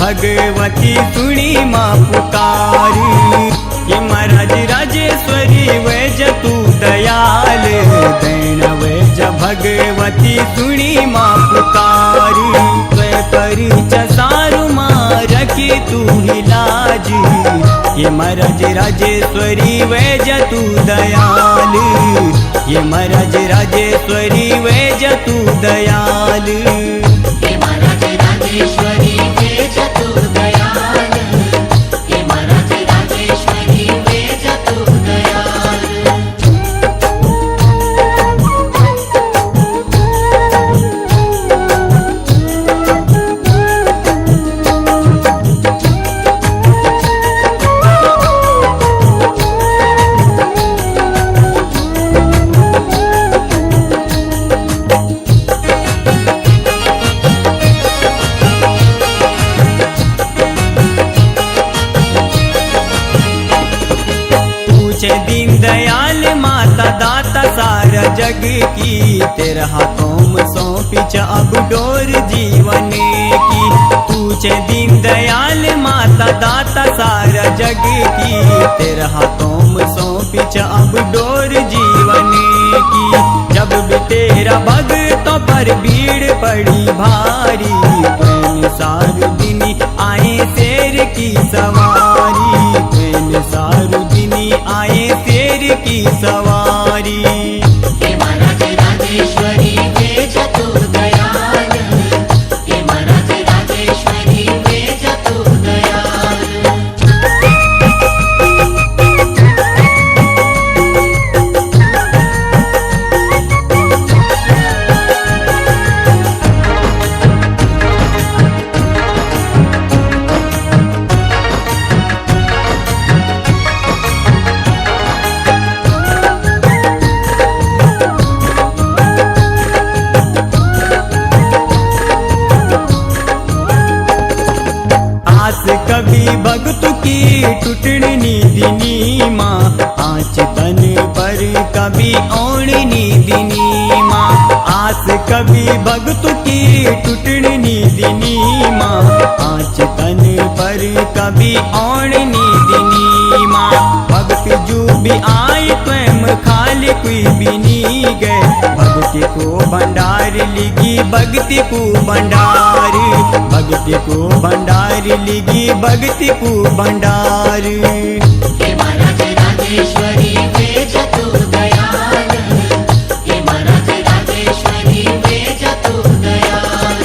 भगवती सुनी माँ पुकारी। ये महाराज राजेश्वरी वैज तू दयाल दैन वैज भगवती सुनी माँ पुकारी। त्वे परिच सारु माँ रखी तू ही लाज। ये महाराज राजेश्वरी वैज तू दयाल। ये महाराज राजेश्वरी वैज तू दयाल। ये महाराज राजेश्वरी वैज तू दयाल। ये महाराज राजेश्वरी वैज तू दयाल। दीन दयाल माता दाता सारा जग की। तेरा हाथों में सौंपी अब डोर जीवन की। पूछे दीन दयाल माता दाता सारा जग की। तेरा हाथों में सौंपी अब डोर जीवन की। जब भी तेरा भक्तों पर भीड़ पड़ी भारी। प्रेम सारू दिनी आए शेर की सवारी। प्रेम सारू दिनी आए शेर की सवारी। ये महाराज राजेश्वरी वैज तू दयाल। ये महाराज राजेश्वरी वैज तू दयाल। कभी भगत की टूटनी दिनी माँ। आँच तन पर कभी ओढ़नी दिनी माँ। आस कभी भगत की टूटनी दिनी माँ। आँच तन पर कभी ओढ़नी दिनी माँ। भगत जो भी आए स्वयं खाली कोई भी नहीं गए। भक्ति को भंडार लिगी भक्ति को भंडार। भक्ति को भंडार लिगी भक्ति को भंडार। ये महाराज राजेश्वरी वैज तू दयाल। ये महाराज राजेश्वरी वैज तू दयाल।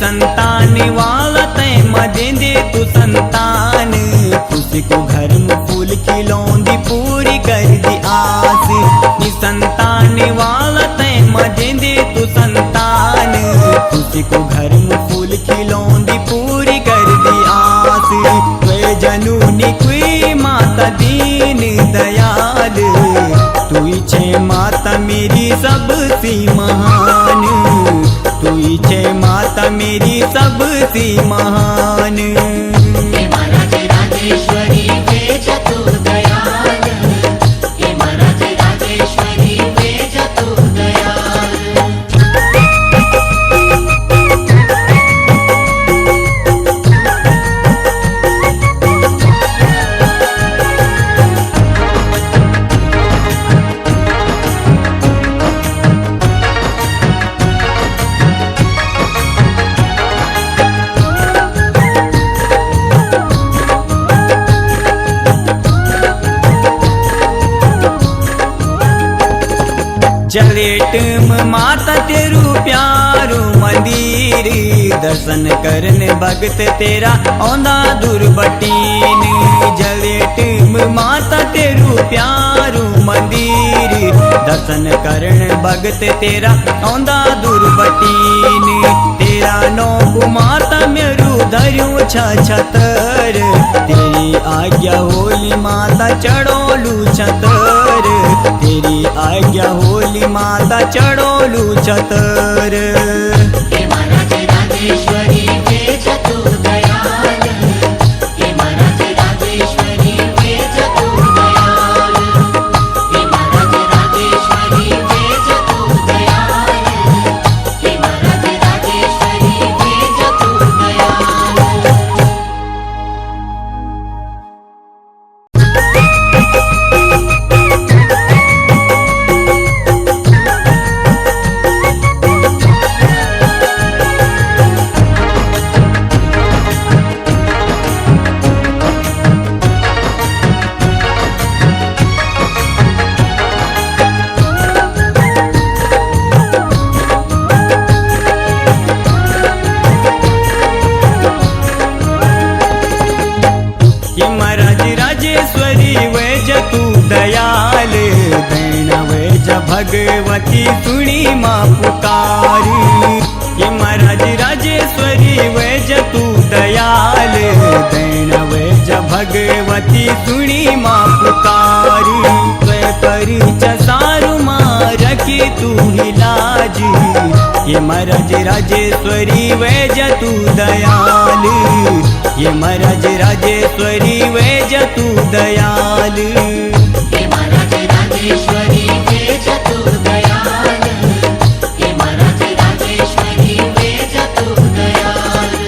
संतान वाला तय मजे दे तू संतान। खुशी को घर में फूल खिलौंदी पूरी कर दी आस। संतान वाला तय मजे दे तू संतान। खुशी को घर में फूल खिलौंदी पूरी कर दी आस। वे जनूनी कोई माता दीन दयाल। तू छे माता मेरी सबसे महान। तू छे माता मेरी सबसे महान। ये महाराज राजेश्वरी वैज तू दयाल। ये महाराज राजेश्वरी वैज तू दयाल। जलेट में माता तेरू प्यारू मंदिर। दर्शन करने भगत तेरा औंदा दुर्बटीन। जलेट में माता तेरू प्यारू मंदिर। दर्शन करने भगत तेरा औंदा दुर्बटीन। तेरा नौ माता मेरू धर्यू छतर तेरी आज्ञा होली माता चढ़ोलू छतर तेरी आज्ञा होली माता चढ़ोलू छतर हे महाराज राजेश्वरी वेज तू दयाल हे महाराज राजेश्वरी वेज तू दयाल हे महाराज राजेश्वरी वेज तू दयाल हे महाराज राजेश्वरी वेज तू दयाल कि महाराज राजेश्वरी वेज तू दयाल दैन वेज भगवती सुनी माँ पुकारी कि महाराज राजेश्वरी वेज तू दयाल दैन वेज भगवती सुनी माँ पुकारी स्वे परिच सारु माँ रखी तू ही लाजी ये महाराज राजेश्वरी वेज तू दयाल ये महाराज राजेश्वरी वेज तू दयाल हे महाराज राजेश्वरी वेज तू दयाल हे महाराज राजेश्वरी वेज तू दयाल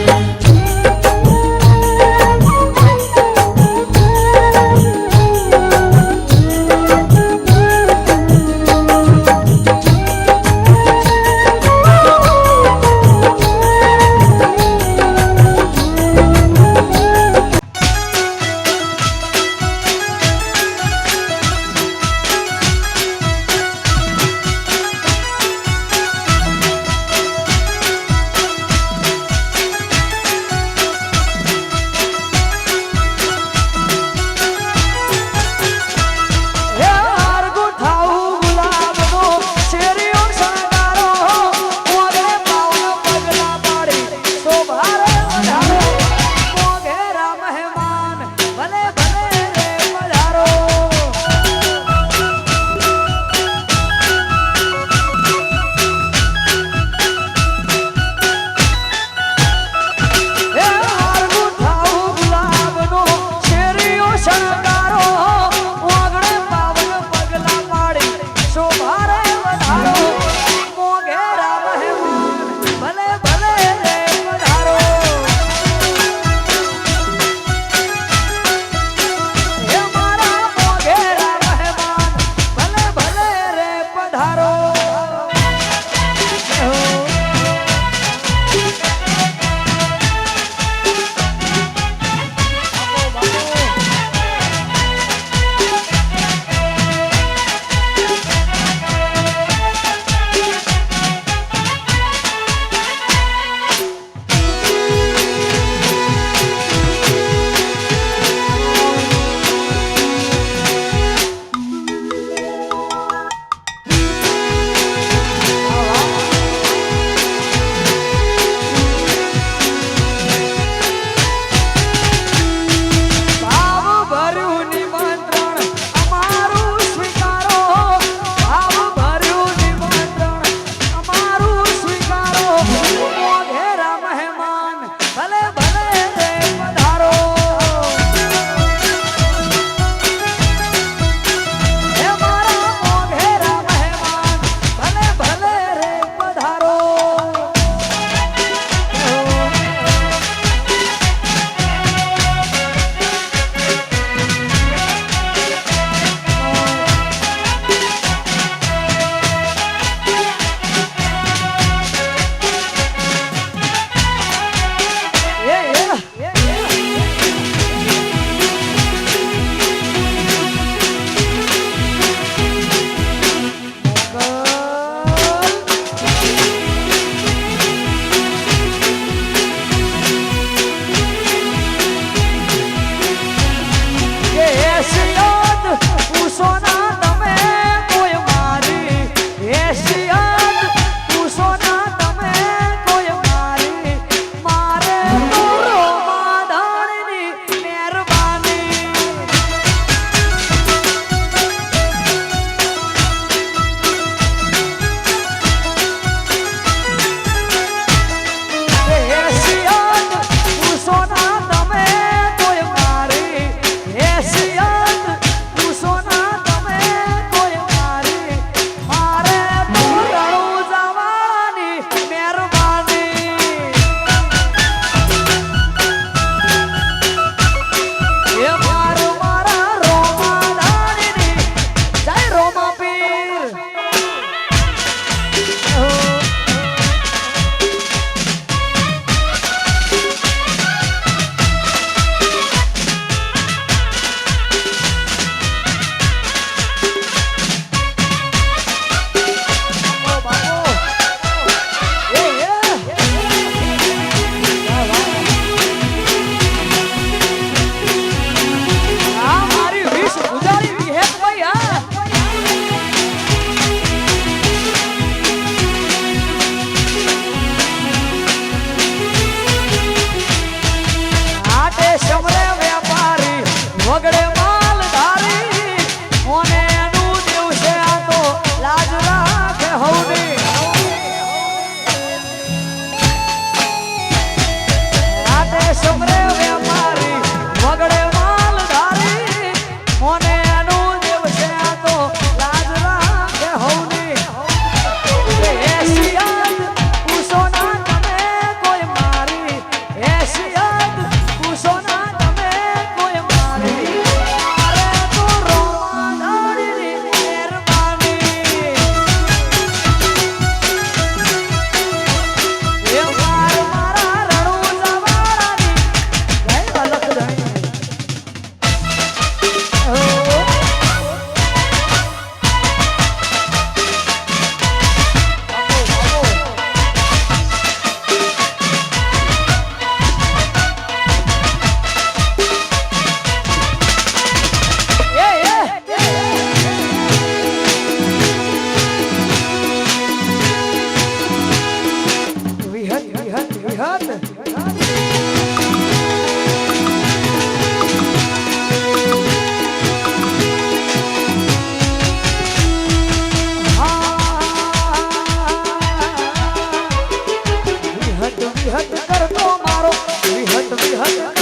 વિહત કરતો મારો વિહત